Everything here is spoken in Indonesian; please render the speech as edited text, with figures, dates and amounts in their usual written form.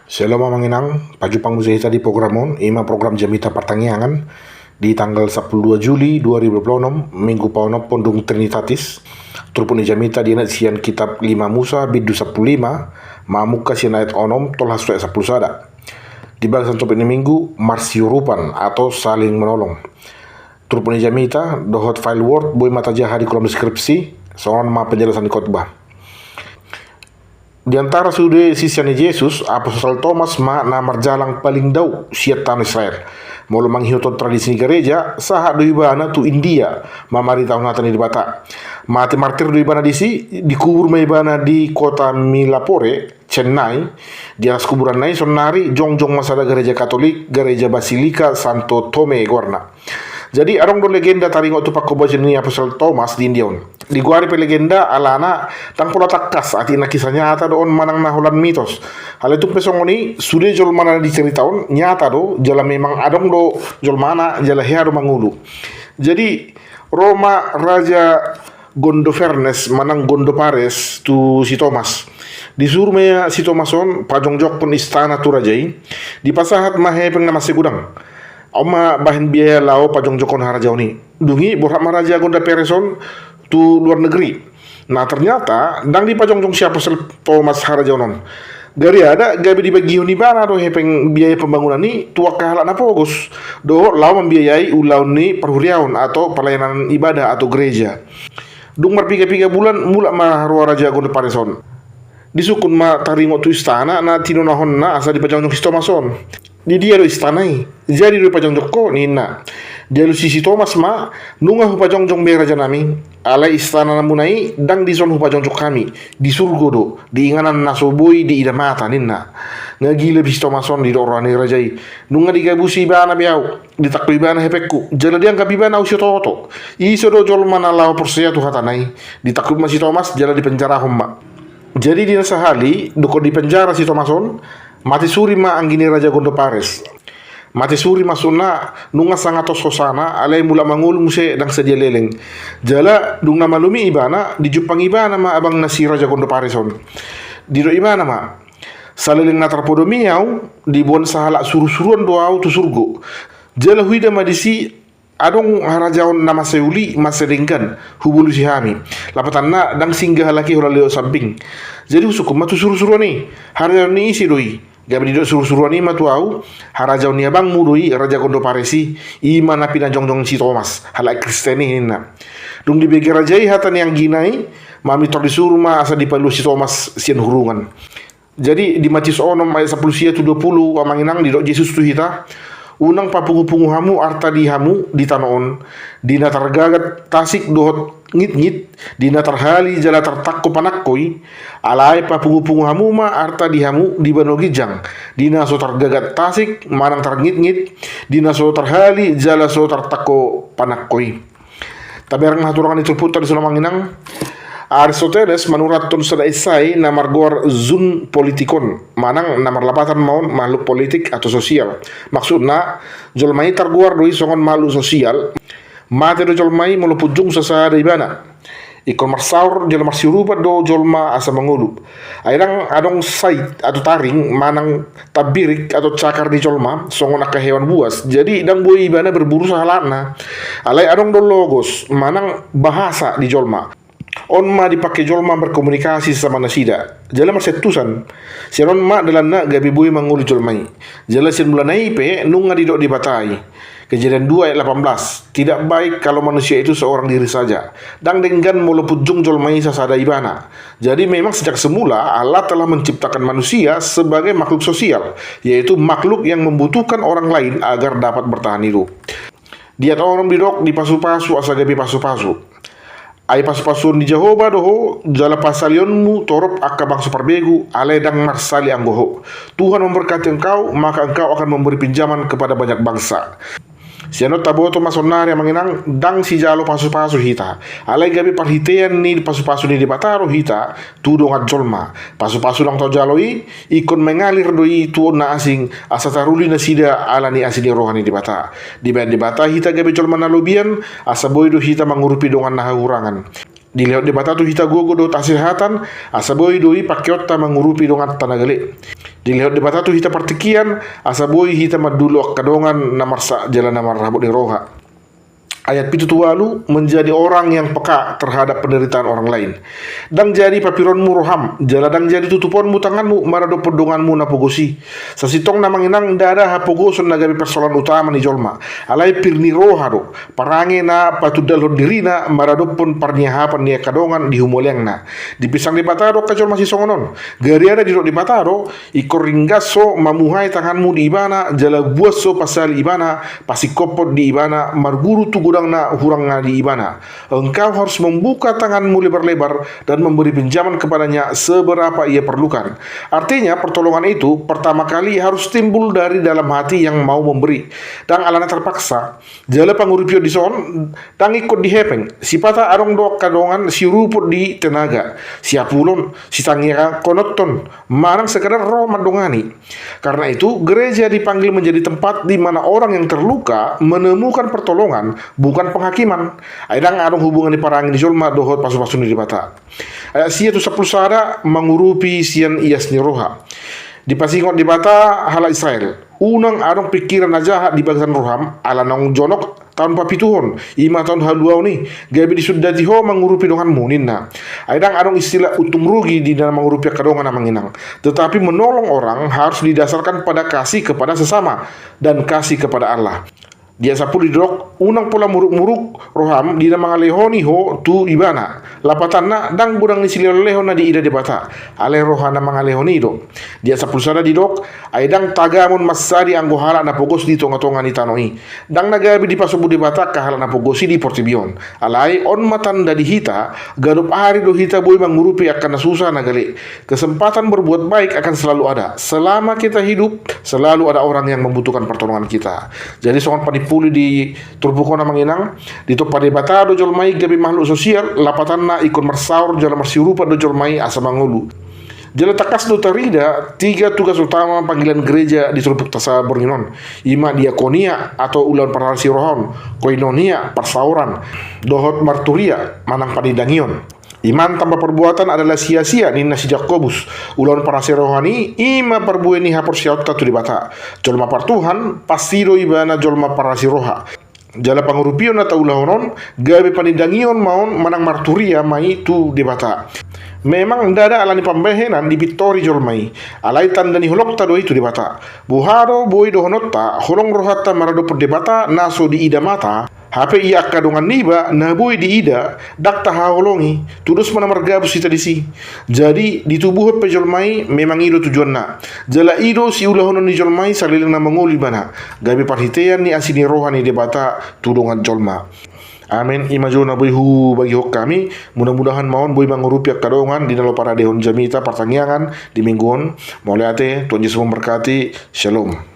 Selama manginang, pajupang musahita di programon, ima program Jamita Pertaniangan di tanggal 12 Juli 2026, Minggu Pauno Pondung Trinitatis, turpuni Jamita di sian kitab 5 Musa bidu 15, mamuka sian ayat onom tolah suai 10 sada. Di balasan topik ini minggu, marsiurupan atau saling menolong. Turpuni Jamita, dohot file word, boy mata jaha di kolom deskripsi, soal ma penjelasan di khotbah. Di antara sudah sisian Yesus, Apostol Thomas ma na marjalang paling dau siat tanah Israel. Molo manghiuton tradisi gereja, sahat doi bana tu India, mamari tahun natan di bata. Mati martir doi bana disi, dikubur mai bana di kota Milapore, Chennai. Di atas kuburan nai sonari jongjong masada gereja Katolik, gereja Basilika Santo Tome Gorna. Jadi arong do legenda taringo tu pakko bajen ni Apostol Thomas di Indion. Di guari pe legenda alana tang pola takkas ati na kisah nyata do on manang naholan mitos. Hal itu pesongoni sudah jol mana diceritaon nyata do jala memang adong do jol mana jala hea do mangulu. Jadi Roma Raja Gondofernes manang Gondopares tu si Thomas. Disuruh maya si Thomason pajongjok pun istana tu rajai di pasahat mahe peng nama segudang. Oma bahan biaya lau pajong jokon harajau ni dungi borak maraja Gonda Pereson tu luar negeri. Nah ternyata dang di pajong jong siapa sel Thomas harajau non gari ada gabi dibagi ni bana do hepeng biaya pembangunan ni tua kahala na pogos do lau membiayai ulau ni perhuriaun atau pelayanan ibadah atau gereja. Dung marpiga-piga bulan mula ma Raja Gonda Pereson disukun ma taringo tu istana na tinonahon na asa di pajong jong si Thomason. Di dia do istanai jadi do pajong joko nina dia lu sisi Thomas ma nunga hu pajong jong be raja nami ala istana namunai dang di zon hu pajong jok kami di surgo do di inganan nasoboi di ida mata nina ngagi lebih Thomason di do orani rajai nunga di gabusi bana biau di takui bana hepekku jala dia ngabi bana usio toto iso do jol mana lao persia tu hatanai di takui masih Thomas jala di penjara homma. Jadi di sahali doko di penjara si Thomason mati suri ma anggini Raja Gondopares. Mati suri masuna nunga sangato sosana alai mula mangul muse dang sedia leleng. Jala dung nama lumi ibana di Jepang ibana ma abang nasi Raja Gondopareson. Di do ibana ma saleleng natar podomiau di bon sahala suru-suruan doau tu surgo. Jala huida ma disi adong harajaon nama seuli masedengkan hubulu si hami lapatan na dang singgah laki holaleo samping. Jadi usukum matu suru-suruan ni harajaon ni isi doi gabi didok suruh-suruan ni matu au harajau ni abang mudui Raja Gondoparesi ima napi na jongjong si Thomas halak Kristeni nina dung di begi rajai hatan yang ginai mami tor disuruh ma asa dipalu si Thomas sian hurungan. Jadi di Matius onom ayat 10 sia tu 20 amanginang didok Yesus tu hita unang papungu-pungu hamu arta di hamu di tanoon dina targagat tasik dohot ngit-ngit dina tarhali jala tartakko panakkoi alai papungu-pungu hamu ma arta di hamu di banogijang dina so targagat tasik manang tarngit-ngit dina so tarhali jala so tartakko panakkoi. Taberang haturangan itu putar di Sulamanginang Aristoteles menurut tun sada isai namar gor zun politikon manang namar lapatan maun makhluk politik atau sosial maksudna jolmai targuar doi songon makhluk sosial mate do jolmai mulu pujung sasada ibana ikon marsaur jol marsirupa do jolma asa mangulu airang adong sait atau taring manang tabirik atau cakar di jolma songon akka hewan buas jadi dang boi ibana berburu sahalana alai adong do logos manang bahasa di jolma on ma dipakai jolma berkomunikasi sama nasida jala marsetusan siron ma dalam na gabi boy mangulu jolmai jala sin mulanai pe nunga didok dibatai. Kejadian 2 ayat 18 tidak baik kalau manusia itu seorang diri saja dang denggan mulu pujung jolmai sasada ibana. Jadi memang sejak semula Allah telah menciptakan manusia sebagai makhluk sosial, yaitu makhluk yang membutuhkan orang lain agar dapat bertahan hidup. Dia tahu orang didok di pasu-pasu asa gabi pasu-pasu ai pas-pasun di Jehovah doho jala pasalionmu torop akka bangsa perbegu ale dang marsali anggoho. Tuhan memberkati engkau maka engkau akan memberi pinjaman kepada banyak bangsa. Siano taboto masonari manginang dang si jalo pasu-pasu hita alai gabi parhitean ni pasu-pasu ni di bataro hita tudong at jolma pasu-pasu lang tau jaloi ikon mengalir doi tuon na asing asa taruli na sida ala ni asini rohani di bata di bata hita gabi jolma na lobian asa boy do hita mangurupi dongan na hurangan Dilihat di bata tu hita gogo do tasihatan asaboy doi pakyota mangurupi dongan tanagale. Dilihat di bata tu hita partikian asa boy hita madulu kadongan namar sa jalan namar rabot ni roha. Ayat pitu walu menjadi orang yang peka terhadap penderitaan orang lain. Dang jadi papironmu roham, jaladang jadi tutuponmu tanganmu, marado pedonganmu napogosi. Sasitong namang inang dada hapogoson nagabi persoalan utama ni jolma. Alay pirni rohado, parange na patudalhon dirina, marado pun parniahapan niya kadongan di humoleng na. Dipisang di bataro kajol masih songonon. Gariada di di bataro, ikoringgaso mamuhay tanganmu di ibana, jala buaso pasal ibana, pasikopot di ibana, marguru tugur na hurang nga di ibana. Engkau harus membuka tanganmu lebar-lebar dan memberi pinjaman kepadanya seberapa ia perlukan. Artinya pertolongan itu pertama kali harus timbul dari dalam hati yang mau memberi. Dan alana terpaksa jala panguripio di son dan ikut dihepeng sipata arong doak kadongan si ruput di tenaga siapulon si tangira konoton marang sekadar roh madongani. Karena itu gereja dipanggil menjadi tempat di mana orang yang terluka menemukan pertolongan, bukan penghakiman. Aidang adong hubungan di parang di jolma dohot pasu-pasu di bata. Ayat sia tu 10 sada mengurupi sian ias ni roha. Dipasingot di bata hala Israel. Unang adong pikiran aja di bangsan roham ala nong jonok tahun papituhon 5 tahun haluau ni gabi disudati ho mengurupi dongan muninna. Aidang adong istilah untung rugi di dalam mengurupi kadongan manginang. Tetapi menolong orang harus didasarkan pada kasih kepada sesama dan kasih kepada Allah. Dia sapuli dok unang pula muruk-muruk roham di nama lehoni ho tu ibana lapatan na dang budang ni silio leho na di ida de bata ale rohana mga lehoni do dia sapul sada di dok aidang tagamon masari anggo hala na pogos di tonga-tonga ni tanoi dang nagabi di paso budi bata kahala na pogosi di portibion alai on matanda di hita garup hari do hita boy mangurupi akan susah nagale. Kesempatan berbuat baik akan selalu ada selama kita hidup, selalu ada orang yang membutuhkan pertolongan kita. Jadi songon puli di turbukona manginang dito pada bata do jolmai gabi makhluk sosial lapatan na ikon marsaur jala marsirupa do jolmai asa mangulu. Jala takas do tarida 3 tugas utama panggilan gereja di Turbuk Tasa Bornginon. Ima diakonia atau ulan paralasi rohon, koinonia persauran, dohot marturia manang padidangion. Iman tanpa perbuatan adalah sia-sia ni nasi Jakobus. Ulan parasi rohani ima perbueni hapor siauta tu dibata. Jolma partuhan pasiro ibana jolma parasi roha. Jala pangurupion atau ulahonon gabe panidangion maun manang marturia mai tu dibata. Memang ndada alani pambehenan di Victori jolmai. Alai tandani holokta do itu dibata. Buharo boy do honotta holong rohata marado perdebata naso di ida mata. Hape iya kadongan niba na boy di ida dakta haolongi tudus mana margabus kita disi. Jadi di tubuh pe jolmai memang ido tujuanna. Jala ido si ulahonon ni jolmai salilang na mangoli bana. Gabi parhitean ni asini rohani debata tudongan jolma. Amin. Imajo na boy hu bagi hok kami. Mudah-mudahan maon boy mangurupiak kadongan di dalam para dehon jamita pertanggiangan di mingguan. Mauliate Tuhan Yesus memberkati. Shalom.